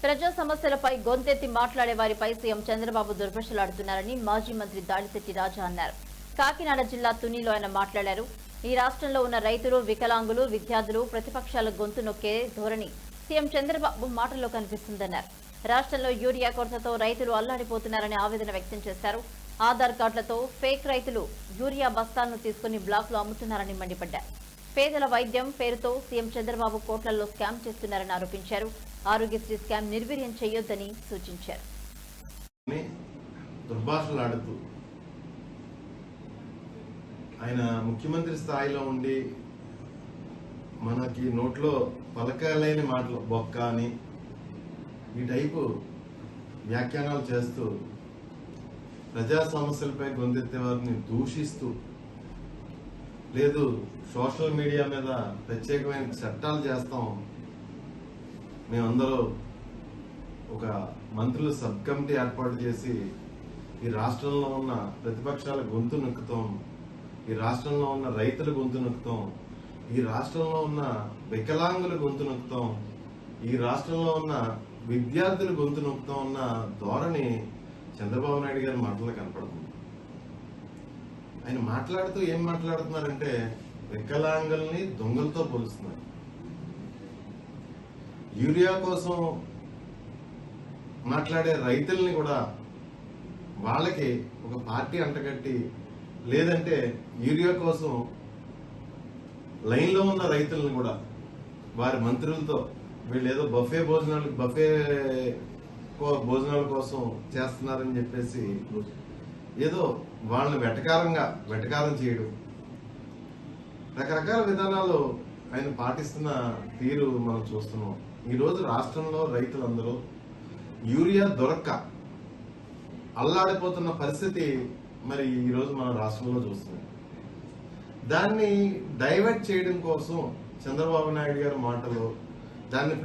ప్రజా సమస్యలపై గొంతెత్తి మాట్లాడే వారిపై సీఎం చంద్రబాబు దుర్భాషలాడుతున్నారని మాజీ మంత్రి దాడిశెట్టి రాజా అన్నారు. కాకినాడ జిల్లా తునిలో ఆయన మాట్లాడారు. ఈ రాష్ట్రంలో ఉన్న రైతులు, వికలాంగులు, విద్యార్థులు, ప్రతిపక్షాల గొంతు నొక్కే ధోరణి సీఎం చంద్రబాబు మాటల్లో కనిపిస్తుందన్నారు. రాష్ట్రంలో యూరియా కొరతతో రైతులు అల్లాడిపోతున్నారని ఆవేదన వ్యక్తం చేశారు. ఆధార్ కార్డులతో ఫేక్ రైతులు యూరియా బస్తాలను తీసుకుని బ్లాక్లో అమ్ముతున్నారని మండిపడ్డారు. పేదల వైద్యం పేరుతో సీఎం చంద్రబాబు కోట్లలో స్కామ్ చేస్తున్నారని ఆరోపించారు. ఆరోగ్యశ్రీ స్కామ్ నిర్వీర్యం చేయొద్దని సూచించారు. దుర్భాషలాడుతూ ఆయన ముఖ్యమంత్రి స్థాయిలో ఉండి మనకి నోట్లో పలకలేని మాటలు బొక్క అని ఈ టైపు వ్యాఖ్యానాలు చేస్తూ ప్రజా సమస్యలపై గొంతెత్తే వారిని దూషిస్తూ, లేదు సోషల్ మీడియా మీద ప్రత్యేకమైన చట్టాలు చేస్తాం, మేమందరూ ఒక మంత్రుల సబ్ కమిటీ ఏర్పాటు చేసి ఈ రాష్ట్రంలో ఉన్న ప్రతిపక్షాల గొంతు నొక్కుతాం, ఈ రాష్ట్రంలో ఉన్న రైతుల గొంతు నొక్కుతాం, ఈ రాష్ట్రంలో ఉన్న వికలాంగుల గొంతు నొక్కుతాం, ఈ రాష్ట్రంలో ఉన్న విద్యార్థుల గొంతు నొక్కుతాం ఉన్న ధోరణి చంద్రబాబు నాయుడు గారి మాటల్లో కనపడుతుంది. ఆయన మాట్లాడుతూ ఏం మాట్లాడుతున్నారంటే వికలాంగుల్ని దొంగలతో పోలుస్తున్నారు. యూరియా కోసం మాట్లాడే రైతుల్ని కూడా వాళ్ళకి ఒక పార్టీ అంటగట్టి, లేదంటే యూరియా కోసం లైన్లో ఉన్న రైతులను కూడా వారి మంత్రులతో వీళ్ళు ఏదో బఫే భోజనాల కోసం చేస్తున్నారని చెప్పేసి ఏదో వాళ్ళని వెటకారం చేయడం, రకరకాల విధానాలు ఆయన పాటిస్తున్న తీరు మనం చూస్తున్నాం. ఈరోజు రాష్ట్రంలో రైతులందరూ యూరియా దొరక్క అల్లాడిపోతున్న పరిస్థితి మరి ఈరోజు మన రాష్ట్రంలో చూస్తున్నాం. దాన్ని డైవర్ట్ చేయడం కోసం చంద్రబాబు నాయుడు గారి మాటలు దాన్ని